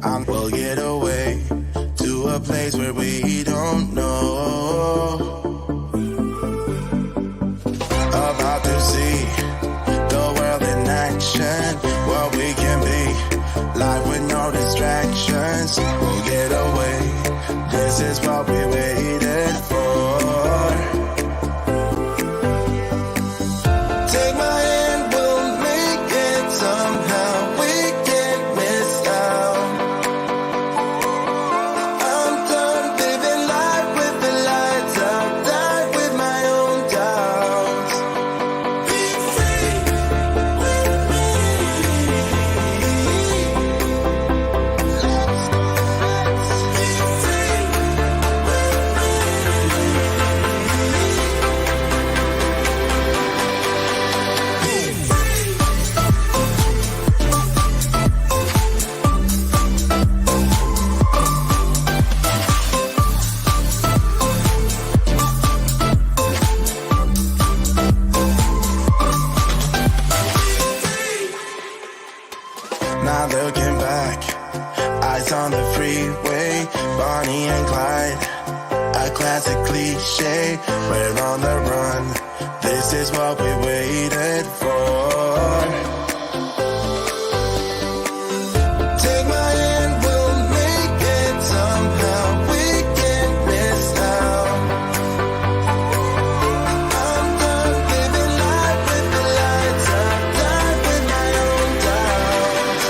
We'll get away to a place where we don't know. About to see the world in action, what we can be, life with no distractions. We'll get away, this is what we waited for. Take my hand, we'll make it somehow. We can't miss out. I'm done living life with the lights out, die with my own doubts. Be free with me. Let's be free with Now looking back, eyes on the freeway, Bonnie and Clyde, a classic cliche. We're on the run, this is what we waited for. Take my hand, we'll make it somehow. We can't miss out. I'm done living life with the lights out, die with my own doubts.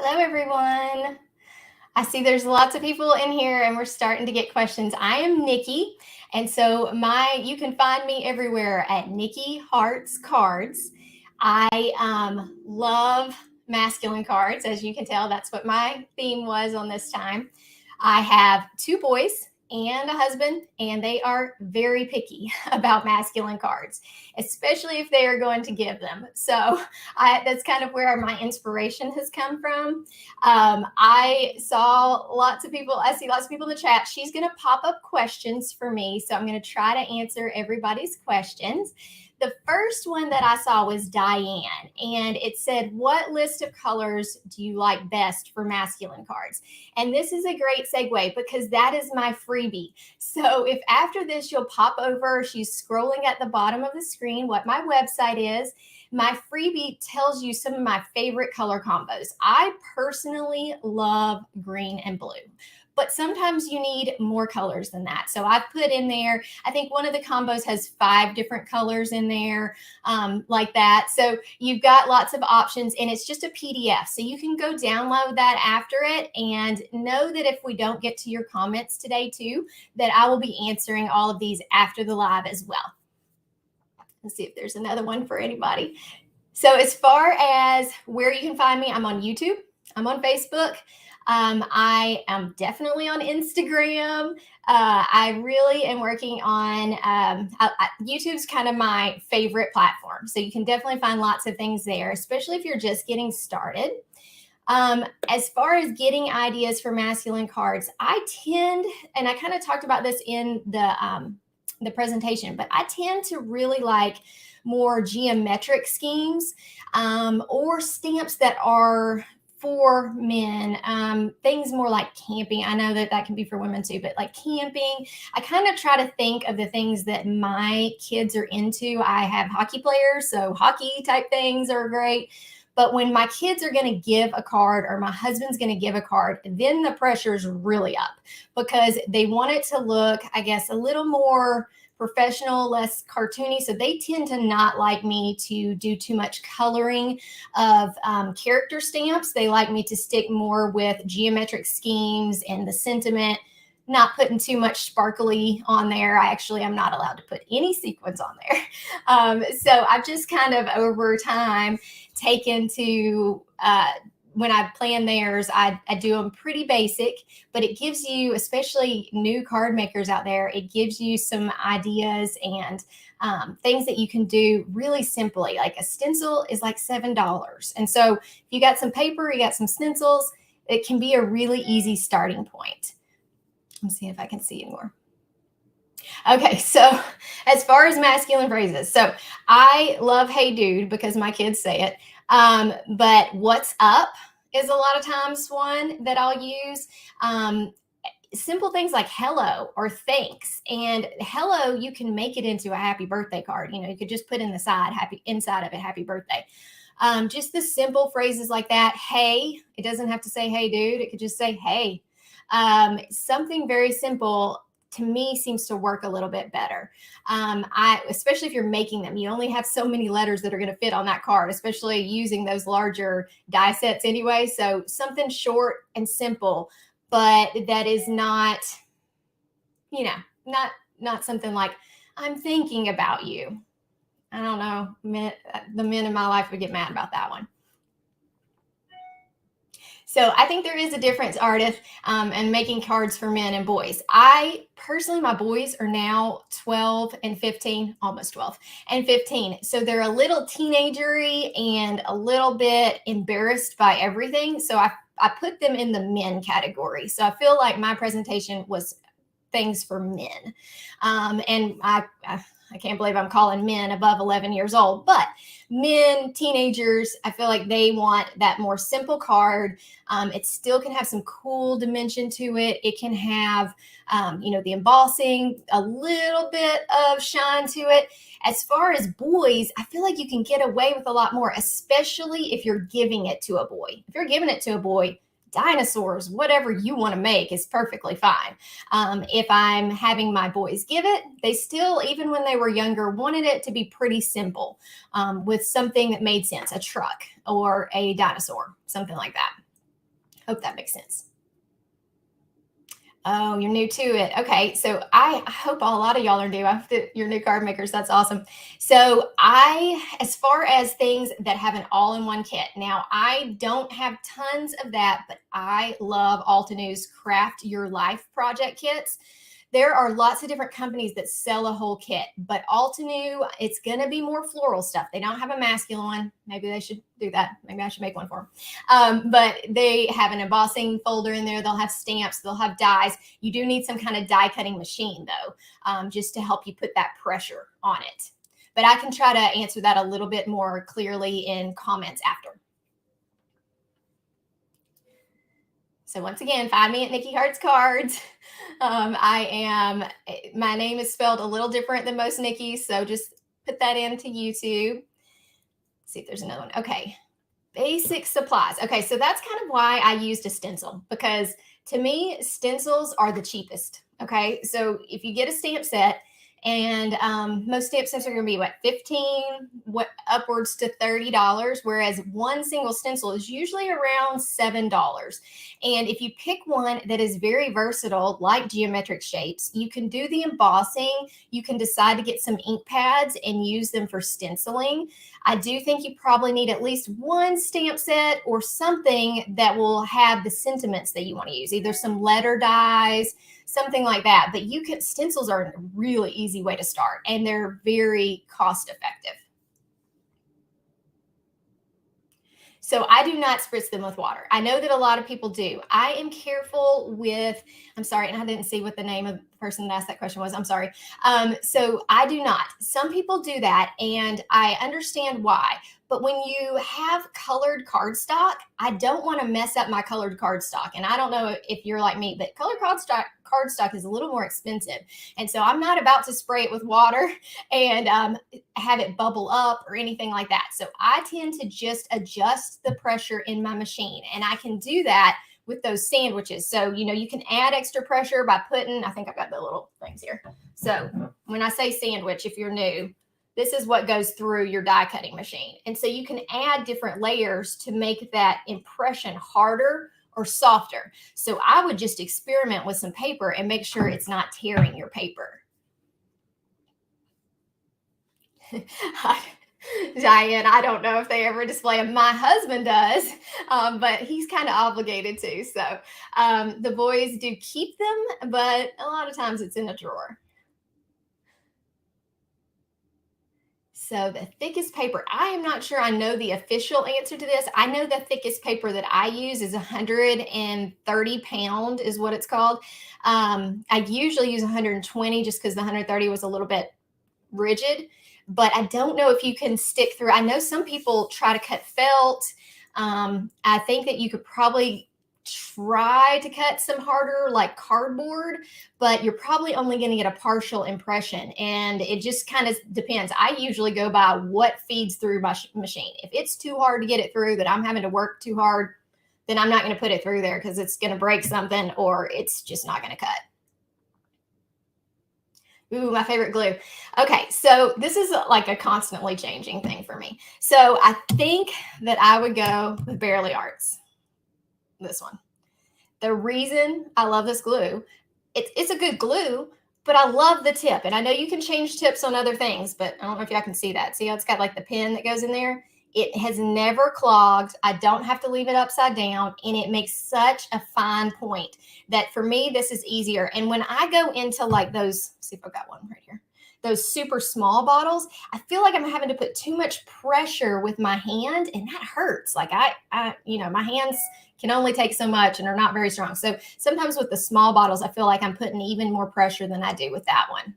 Hello, everyone. I see there's lots of people in here and we're starting to get questions. I am Nicki. And so you can find me everywhere at Nicki Hearts Cards. I love masculine cards. As you can tell, that's what my theme was on this time. I have 2 boys and a husband, and they are very picky about masculine cards, especially if they are going to give them. So that's kind of where my inspiration has come from. I see lots of people in the chat. She's going to pop up questions for me, so I'm going to try to answer everybody's questions. The first one that I saw was Diane, and it said, what list of colors do you like best for masculine cards? And this is a great segue because that is my freebie. So if after this you'll pop over, she's scrolling at the bottom of the screen, what my website is. My freebie tells you some of my favorite color combos. I personally love green and blue, but sometimes you need more colors than that. So I've put in there, I think one of the combos has 5 different colors in there, like that. So you've got lots of options, and it's just a PDF. So you can go download that after it, and know that if we don't get to your comments today too, that I will be answering all of these after the live as well. Let's see if there's another one for anybody. So as far as where you can find me, I'm on YouTube, I'm on Facebook. I am definitely on Instagram. I really am working on YouTube's kind of my favorite platform. So you can definitely find lots of things there, especially if you're just getting started. As far as getting ideas for masculine cards, I tend, and I kind of talked about this in the presentation, but I tend to really like more geometric schemes or stamps that are for men, things more like camping. I know that can be for women too, but like camping, I kind of try to think of the things that my kids are into. I have hockey players, so hockey type things are great. But when my kids are going to give a card or my husband's going to give a card, then the pressure is really up because they want it to look, I guess, a little more professional, less cartoony. So they tend to not like me to do too much coloring of character stamps. They like me to stick more with geometric schemes and the sentiment, not putting too much sparkly on there. I'm not allowed to put any sequins on there. So I've just kind of over time taken to when I plan theirs, I do them pretty basic, but it gives you, especially new card makers out there, it gives you some ideas and things that you can do really simply. Like a stencil is like $7. And so if you got some paper, you got some stencils, it can be a really easy starting point. Let's see if I can see anymore. Okay, so as far as masculine phrases, so I love "Hey Dude" because my kids say it. But "What's up" is a lot of times one that I'll use. Simple things like "hello" or "thanks." And "hello," you can make it into a happy birthday card. You could just put in the side inside of it, "Happy birthday." Just the simple phrases like that. "Hey," it doesn't have to say "Hey dude," it could just say "Hey." Something very simple to me seems to work a little bit better. Especially if you're making them, you only have so many letters that are going to fit on that card, especially using those larger die sets anyway. So something short and simple, but that is not, not something like "I'm thinking about you." I don't know. The men in my life would get mad about that one. So I think there is a difference, Ardith, in making cards for men and boys. I personally, my boys are now 12 and 15, almost 12 and 15. So they're a little teenagery and a little bit embarrassed by everything. So I put them in the men category. So I feel like my presentation was things for men. And I can't believe I'm calling men above 11 years old, but men, teenagers, I feel like they want that more simple card. It still can have some cool dimension to it. It can have, the embossing, a little bit of shine to it. As far as boys, I feel like you can get away with a lot more, especially if you're giving it to a boy. If you're giving it to a boy, dinosaurs, whatever you want to make is perfectly fine. If I'm having my boys give it, they still, even when they were younger, wanted it to be pretty simple with something that made sense, a truck or a dinosaur, something like that. Hope that makes sense. Oh, you're new to it. Okay. So I hope a lot of y'all are new. You're new card makers. That's awesome. So as far as things that have an all-in-one kit, now I don't have tons of that, but I love Altenews Craft Your Life project kits. There are lots of different companies that sell a whole kit, but Altenew, it's going to be more floral stuff. They don't have a masculine one. Maybe they should do that. Maybe I should make one for them. But they have an embossing folder in there. They'll have stamps. They'll have dies. You do need some kind of die cutting machine, though, just to help you put that pressure on it. But I can try to answer that a little bit more clearly in comments after. So once again, find me at Nicki Hearts Cards. My name is spelled a little different than most Nicki's, so just put that into YouTube. Let's see if there's another one. Okay, basic supplies. Okay, so that's kind of why I used a stencil, because to me, stencils are the cheapest. Okay, so if you get a stamp set, and most stamp sets are going to be $15, upwards to $30, whereas one single stencil is usually around $7. And if you pick one that is very versatile, like geometric shapes, you can do the embossing. You can decide to get some ink pads and use them for stenciling. I do think you probably need at least one stamp set or something that will have the sentiments that you want to use, either some letter dies, something like that. But stencils are a really easy way to start, and they're very cost effective. So I do not spritz them with water. I know that a lot of people do. I am careful with, I'm sorry, and I didn't see what the name of the person that asked that question was. I'm sorry. So I do not. Some people do that, and I understand why. But when you have colored cardstock, I don't want to mess up my colored cardstock. And I don't know if you're like me, but colored cardstock is a little more expensive. And so I'm not about to spray it with water and have it bubble up or anything like that. So I tend to just adjust the pressure in my machine. And I can do that with those sandwiches. So, you know, you can add extra pressure by putting, I think I've got the little things here. So when I say sandwich, if you're new, this is what goes through your die cutting machine. And so you can add different layers to make that impression harder or softer. So I would just experiment with some paper and make sure it's not tearing your paper. Diane, I don't know if they ever display them. My husband does, but he's kind of obligated to. So the boys do keep them, but a lot of times it's in a drawer. So the thickest paper, I am not sure I know the official answer to this. I know the thickest paper that I use is 130 pound is what it's called. I usually use 120 just because the 130 was a little bit rigid, but I don't know if you can stick through. I know some people try to cut felt. I think that you could probably try to cut some harder like cardboard, but you're probably only going to get a partial impression, and it just kind of depends. I usually go by what feeds through my machine. If it's too hard to get it through, that I'm having to work too hard, then I'm not going to put it through there because it's going to break something or it's just not going to cut. Ooh, my favorite glue. Okay, so this is like a constantly changing thing for me. So I think that I would go with Barely Arts. This one. The reason I love this glue, it's a good glue, but I love the tip. And I know you can change tips on other things, but I don't know if y'all can see that. See how it's got like the pin that goes in there? It has never clogged. I don't have to leave it upside down, and it makes such a fine point that for me, this is easier. And when I go into like those, see if I've got one right here, those super small bottles, I feel like I'm having to put too much pressure with my hand, and that hurts. Like I you know, my hands can only take so much and are not very strong. So sometimes with the small bottles, I feel like I'm putting even more pressure than I do with that one.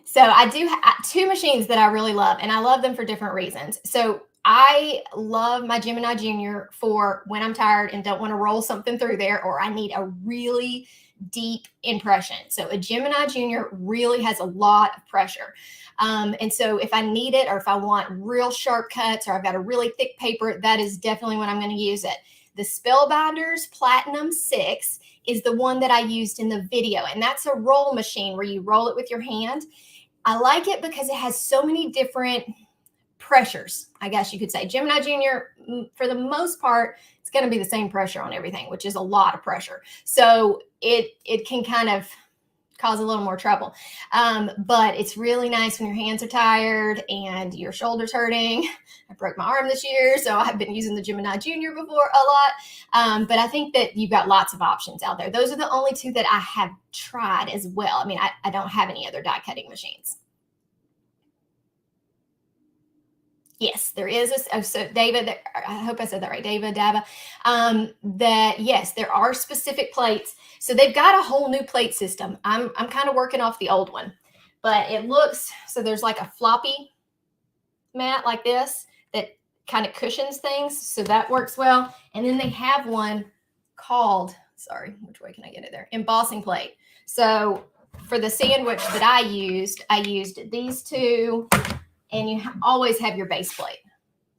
So I do have two machines that I really love, and I love them for different reasons. So I love my Gemini Junior for when I'm tired and don't want to roll something through there, or I need a really deep impression. So a Gemini Junior really has a lot of pressure. And so if I need it, or if I want real sharp cuts, or I've got a really thick paper, that is definitely when I'm going to use it. The Spellbinders Platinum 6 is the one that I used in the video, and that's a roll machine where you roll it with your hand. I like it because it has so many different pressures, I guess you could say. Gemini Junior, for the most part, it's going to be the same pressure on everything, which is a lot of pressure. So it can kind of cause a little more trouble. But it's really nice when your hands are tired and your shoulder's hurting. I broke my arm this year, so I've been using the Gemini Junior before a lot. But I think that you've got lots of options out there. Those are the only two that I have tried as well. I mean, I don't have any other die cutting machines. Yes, there is so David, I hope I said that right, David Dava, that yes, there are specific plates. So they've got a whole new plate system. I'm kind of working off the old one, but it looks, so there's like a floppy mat like this that kind of cushions things. So that works well. And then they have one called, sorry, which way can I get it there? Embossing plate. So for the sandwich that I used these two. And you always have your base plate.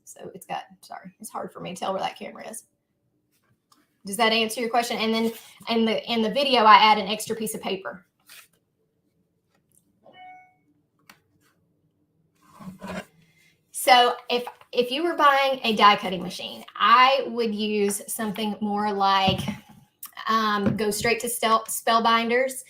So it's got, sorry, it's hard for me to tell where that camera is. Does that answer your question? And then in the video, I add an extra piece of paper. So if you were buying a die cutting machine, I would use something more like go straight to Spellbinders.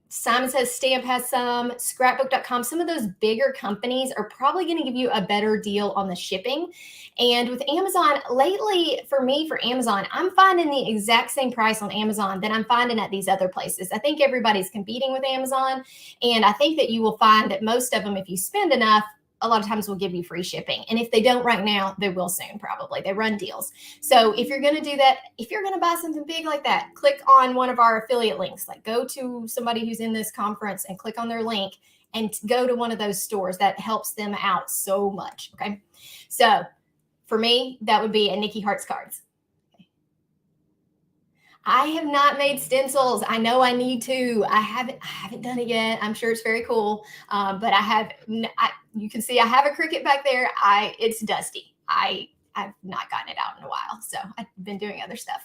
Simon Says Stamp has some, scrapbook.com. Some of those bigger companies are probably going to give you a better deal on the shipping. And with Amazon, lately for me, for Amazon, I'm finding the exact same price on Amazon that I'm finding at these other places. I think everybody's competing with Amazon. And I think that you will find that most of them, if you spend enough, a lot of times will give you free shipping. And if they don't right now, they will soon, probably. They run deals. So if you're going to do that, if you're going to buy something big like that, click on one of our affiliate links. Like go to somebody who's in this conference and click on their link and go to one of those stores. That helps them out so much. Okay. So for me, that would be a Nicki Hearts Cards. I have not made stencils. I know I need to. I haven't done it yet. I'm sure it's very cool. But you can see I have a Cricut back there. It's dusty. I've not gotten it out in a while. So I've been doing other stuff.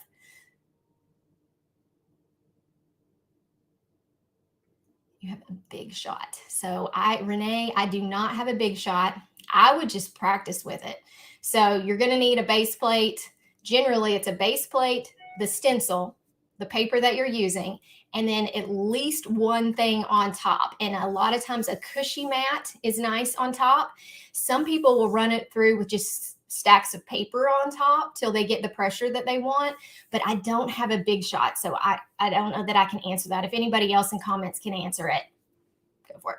You have a big shot. So Renee, I do not have a big shot. I would just practice with it. So you're going to need a base plate. Generally, it's a base plate, the stencil, the paper that you're using, and then at least one thing on top. And a lot of times a cushy mat is nice on top. Some people will run it through with just stacks of paper on top till they get the pressure that they want. But I don't have a big shot, so I don't know that I can answer that. If anybody else in comments can answer it, go for it.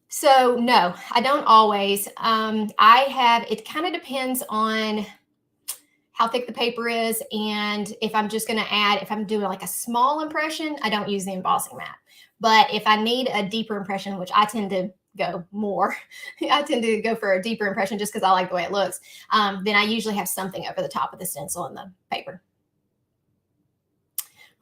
So no, I don't always. It kind of depends on how thick the paper is. And if I'm just going to add, if I'm doing like a small impression, I don't use the embossing mat. But if I need a deeper impression, which I tend to go more, I tend to go for a deeper impression just because I like the way it looks, then I usually have something over the top of the stencil and the paper.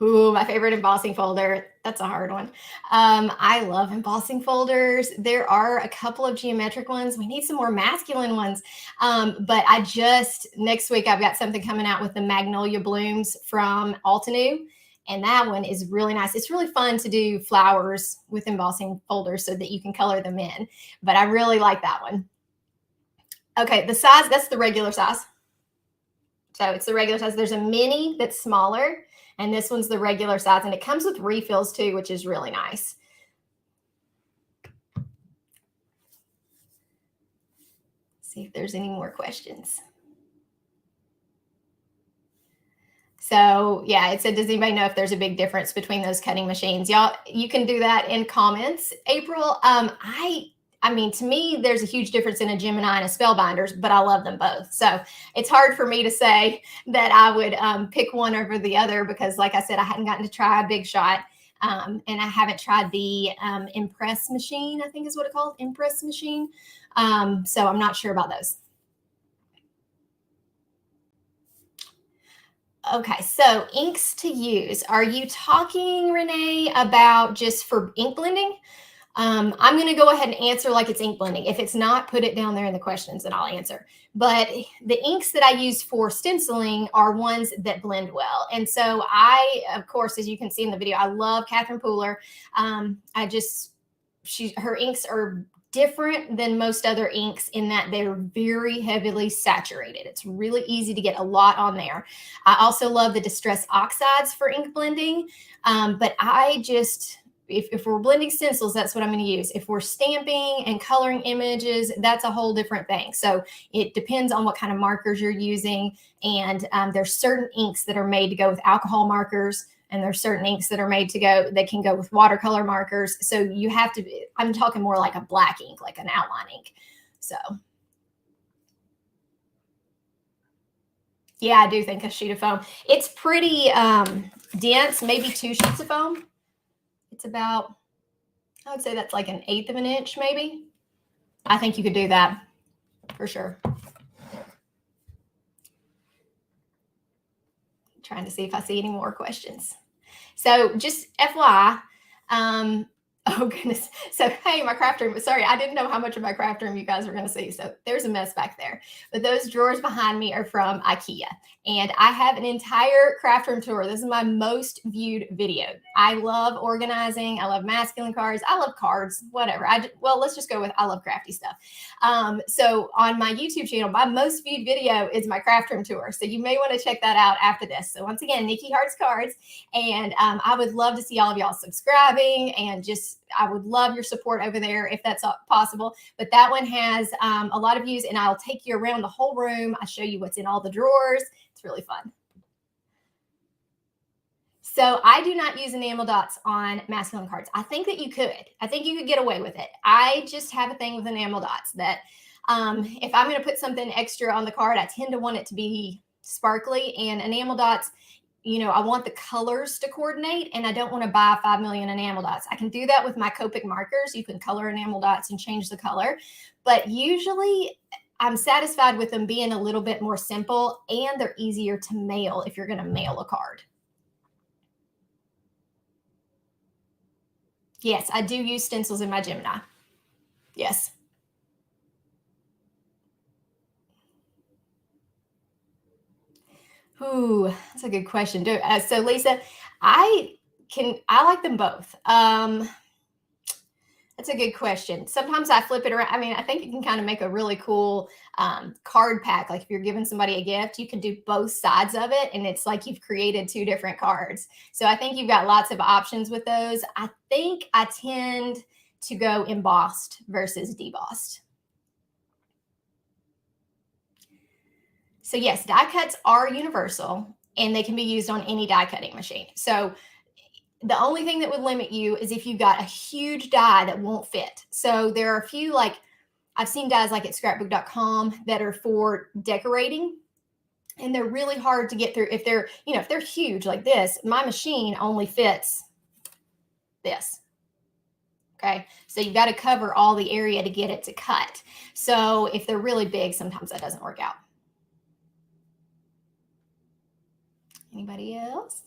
Ooh, my favorite embossing folder. That's a hard one. I love embossing folders. There are a couple of geometric ones. We need some more masculine ones. But next week, I've got something coming out with the Magnolia Blooms from Altenew. And that one is really nice. It's really fun to do flowers with embossing folders so that you can color them in. But I really like that one. Okay, the size, that's the regular size. So it's the regular size. There's a mini that's smaller. And this one's the regular size, and it comes with refills too, which is really nice. See if there's any more questions. So yeah, it said, does anybody know if there's a big difference between those cutting machines? Y'all, you can do that in comments. April, I mean, to me, there's a huge difference in a Gemini and a Spellbinders, but I love them both. So it's hard for me to say that I would pick one over the other because, like I said, I hadn't gotten to try a big shot. And I haven't tried the Impress machine, I think is what it's called, Impress machine. So I'm not sure about those. Okay, so inks to use. Are you talking, Renee, about just for ink blending? I'm going to go ahead and answer like it's ink blending. If it's not, put it down there in the questions and I'll answer. But the inks that I use for stenciling are ones that blend well. And so of course, as you can see in the video, I love Catherine Pooler. Her inks are different than most other inks in that they're very heavily saturated. It's really easy to get a lot on there. I also love the Distress Oxides for ink blending. But if we're blending stencils, that's what I'm going to use. If we're stamping and coloring images, that's a whole different thing. So it depends on what kind of markers you're using. And there's certain inks that are made to go with alcohol markers. And there's certain inks that are made that can go with watercolor markers. So you have to, I'm talking more like a black ink, like an outline ink. So yeah, I do think a sheet of foam. It's pretty dense, maybe 2 sheets of foam. It's about, I would say that's like 1/8 of an inch, maybe. I think you could do that for sure. Trying to see if I see any more questions. So just FYI, oh goodness. So, hey, my craft room. Sorry, I didn't know how much of my craft room you guys were going to see. So there's a mess back there. But those drawers behind me are from IKEA. And I have an entire craft room tour. This is my most viewed video. I love organizing. I love masculine cards. I love cards, whatever. Well, let's just go with I love crafty stuff. So on my YouTube channel, my most viewed video is my craft room tour. So you may want to check that out after this. So once again, Nicki Hearts Cards. And I would love to see all of y'all subscribing and I would love your support over there if that's possible. But that one has a lot of views and I'll take you around the whole room. I show you what's in all the drawers. It's really fun. So I do not use enamel dots on masculine cards. I think that you could. I think you could get away with it. I just have a thing with enamel dots that if I'm going to put something extra on the card, I tend to want it to be sparkly, and enamel dots, you know, I want the colors to coordinate, and I don't want to buy 5 million enamel dots. I can do that with my Copic markers. You can color enamel dots and change the color, but usually I'm satisfied with them being a little bit more simple, and they're easier to mail if you're going to mail a card. Yes, I do use stencils in my Gemini. Yes. Ooh, that's a good question. So Lisa, I like them both. That's a good question. Sometimes I flip it around. I mean, I think you can kind of make a really cool card pack. Like if you're giving somebody a gift, you can do both sides of it, and it's like you've created two different cards. So I think you've got lots of options with those. I think I tend to go embossed versus debossed. So yes, die cuts are universal, and they can be used on any die cutting machine. So the only thing that would limit you is if you've got a huge die that won't fit. So there are a few, like I've seen dies like at scrapbook.com that are for decorating, and they're really hard to get through. If they're, you know, if they're huge like this, my machine only fits this. Okay. So you got to cover all the area to get it to cut. So if they're really big, sometimes that doesn't work out. Anybody else?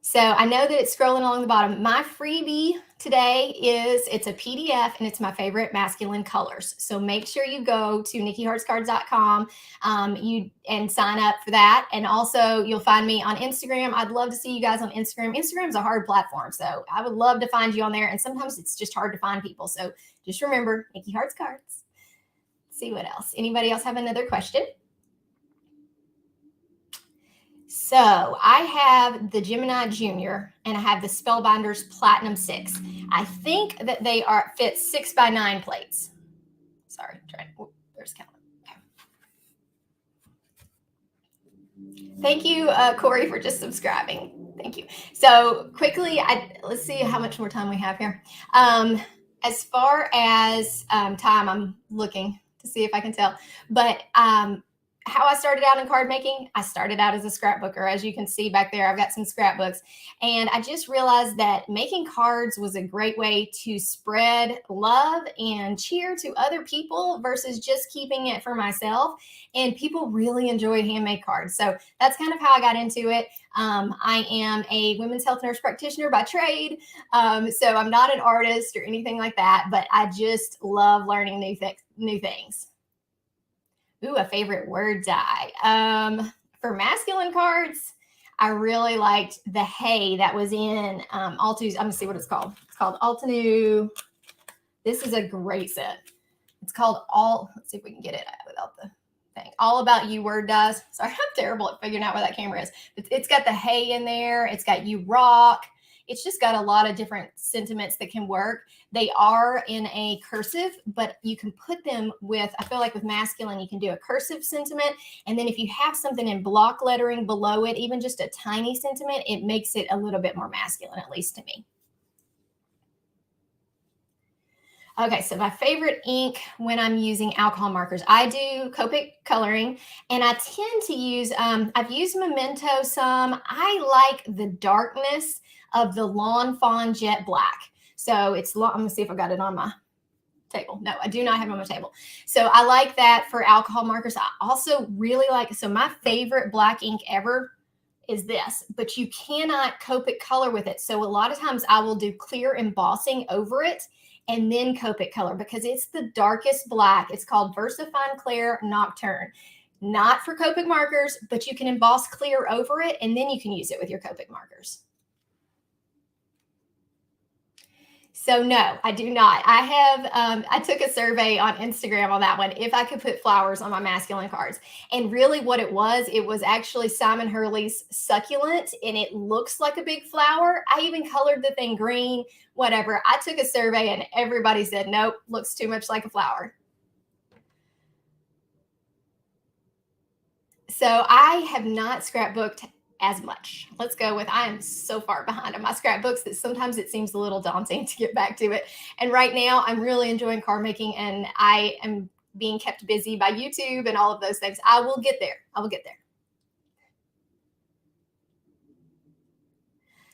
So I know that it's scrolling along the bottom. My freebie today it's a PDF, and it's my favorite masculine colors. So make sure you go to NickiHeartsCards.com and sign up for that. And also you'll find me on Instagram. I'd love to see you guys on Instagram. Instagram's a hard platform, so I would love to find you on there. And sometimes it's just hard to find people. So just remember, Nicki Hearts Cards. Let's see what else. Anybody else have another question? So I have the Gemini Junior, and I have the Spellbinders Platinum 6. I think that they fit 6x9 plates. Sorry, there's count. Okay. Thank you, Corey, for just subscribing. Thank you. So quickly, let's see how much more time we have here. As far as time, I'm looking to see if I can tell, but how I started out in card making, I started out as a scrapbooker. As you can see back there, I've got some scrapbooks. And I just realized that making cards was a great way to spread love and cheer to other people versus just keeping it for myself. And people really enjoy handmade cards. So that's kind of how I got into it. I am a women's health nurse practitioner by trade. So I'm not an artist or anything like that, but I just love learning new things. Ooh, a favorite word die. For masculine cards, I really liked the hay that was in Altu's. I'm going to see what it's called. It's called Altenew. This is a great set. It's called let's see if we can get it without the thing. All About You word dies. Sorry, I'm terrible at figuring out where that camera is. It's got the hay in there. It's got You Rock. It's just got a lot of different sentiments that can work. They are in a cursive, but you can put them with, I feel like with masculine, you can do a cursive sentiment. And then if you have something in block lettering below it, even just a tiny sentiment, it makes it a little bit more masculine, at least to me. Okay, so my favorite ink when I'm using alcohol markers, I do Copic coloring, and I tend to use, I've used Memento some. I like the darkness of the Lawn Fawn Jet Black. So I'm going to see if I got it on my table. No, I do not have it on my table. So I like that for alcohol markers. I also really like, so my favorite black ink ever is this, but you cannot Copic color with it. So a lot of times I will do clear embossing over it and then Copic color because it's the darkest black. It's called VersaFine Clair Nocturne. Not for Copic markers, but you can emboss clear over it, and then you can use it with your Copic markers. So no, I do not. I have, I took a survey on Instagram on that one, if I could put flowers on my masculine cards. And really what it was actually Simon Hurley's Succulent, and it looks like a big flower. I even colored the thing green, whatever. I took a survey and everybody said, nope, looks too much like a flower. So I have not scrapbooked as much. Let's go with, I am so far behind on my scrapbooks that sometimes it seems a little daunting to get back to it. And right now I'm really enjoying card making, and I am being kept busy by YouTube and all of those things. I will get there. I will get there.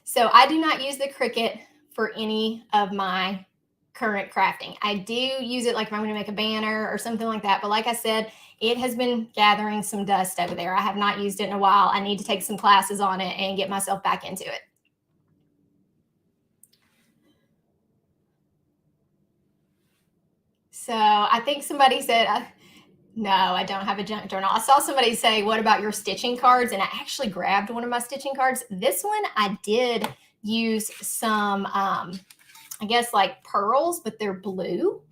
So I do not use the Cricut for any of my current crafting. I do use it like if I'm going to make a banner or something like that. But like I said, it has been gathering some dust over there. I have not used it in a while. I need to take some classes on it and get myself back into it. So I think somebody said, no, I don't have a junk journal. I saw somebody say, what about your stitching cards? And I actually grabbed one of my stitching cards. This one I did use some, I guess like pearls, but they're blue.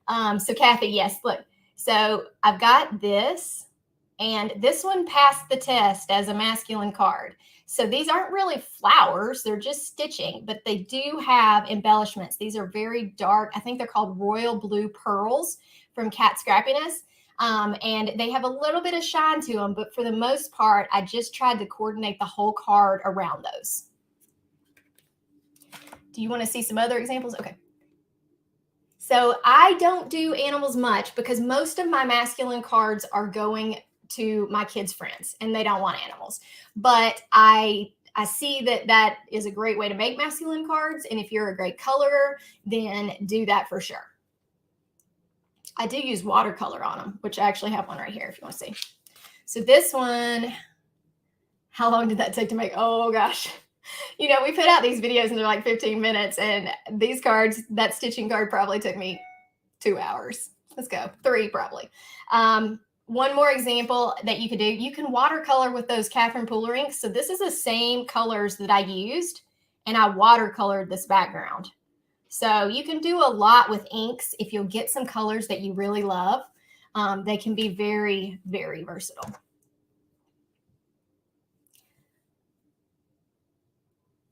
So Kathy, yes, look. So I've got this, and this one passed the test as a masculine card. So these aren't really flowers, they're just stitching, but they do have embellishments. These are very dark. I think they're called royal blue pearls from Cat Scrappiness. And they have a little bit of shine to them, but for the most part, I just tried to coordinate the whole card around those. Do you want to see some other examples? Okay. So I don't do animals much because most of my masculine cards are going to my kids' friends and they don't want animals. But I see that that is a great way to make masculine cards. And if you're a great colorer, then do that for sure. I do use watercolor on them, which I actually have one right here if you want to see. So this one, how long did that take to make? Oh gosh. You know, we put out these videos and they're like 15 minutes, and these cards, that stitching card probably took me 2 hours. Let's go, 3 probably. One more example that you could do, you can watercolor with those Catherine Pooler inks. So this is the same colors that I used, and I watercolored this background. So you can do a lot with inks if you'll get some colors that you really love. They can be very, very versatile.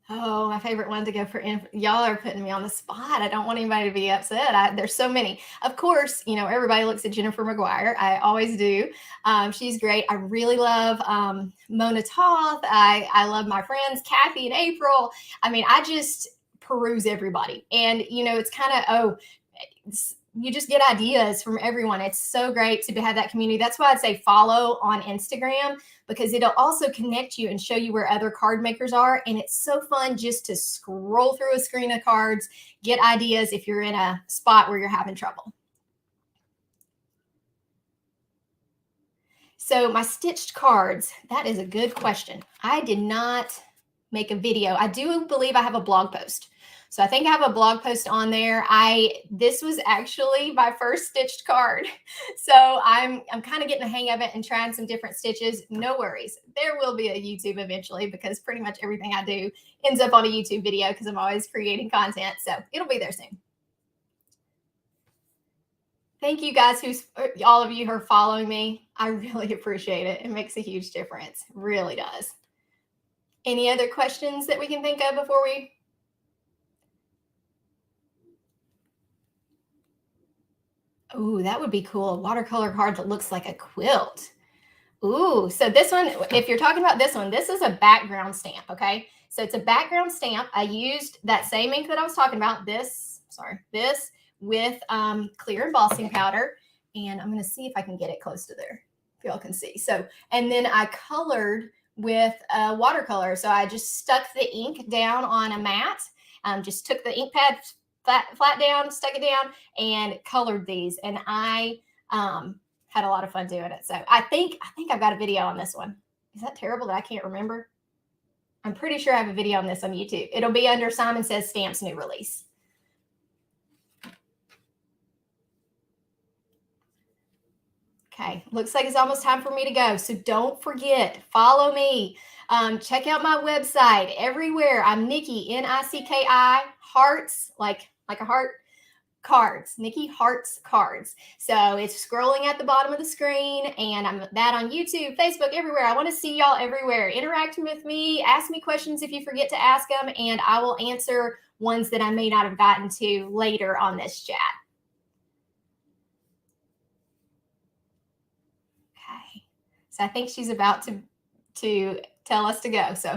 Oh, my favorite one to go for, y'all are putting me on the spot. I don't want anybody to be upset. There's so many. Of course, you know, everybody looks at Jennifer McGuire. I always do. She's great. I really love Mona Toth. I love my friends, Kathy and April. I mean, I just peruse everybody. And, you know, it's kind of, you just get ideas from everyone. It's so great to have that community. That's why I'd say follow on Instagram, because it'll also connect you and show you where other card makers are. And it's so fun just to scroll through a screen of cards, get ideas if you're in a spot where you're having trouble. So my stitched cards, that is a good question. I did not make a video. I do believe I have a blog post. So I think I have a blog post on there. This was actually my first stitched card. So I'm kind of getting the hang of it and trying some different stitches. No worries. There will be a YouTube eventually, because pretty much everything I do ends up on a YouTube video because I'm always creating content. So it'll be there soon. Thank you guys, all of you who are following me. I really appreciate it. It makes a huge difference. It really does. Any other questions that we can think of before we? Ooh, that would be cool. A watercolor card that looks like a quilt. Ooh, so this one, if you're talking about this one, this is a background stamp, okay? So it's a background stamp. I used that same ink that I was talking about, this with clear embossing powder. And I'm going to see if I can get it close to there, if y'all can see. So, and then I colored with watercolor. So I just stuck the ink down on a mat, just took the ink pad flat down, stuck it down, and colored these. And I had a lot of fun doing it. So I think I've got a video on this one. Is that terrible that I can't remember? I'm pretty sure I have a video on this on YouTube. It'll be under Simon Says Stamps New Release. Okay, looks like it's almost time for me to go. So don't forget, follow me. Check out my website everywhere. I'm Nicki, N-I-C-K-I, hearts, like a heart, cards, Nicki Hearts Cards. So it's scrolling at the bottom of the screen, and I'm that on YouTube, Facebook, everywhere. I want to see y'all everywhere. Interact with me, ask me questions if you forget to ask them, and I will answer ones that I may not have gotten to later on this chat. Okay, so I think she's about to tell us to go. So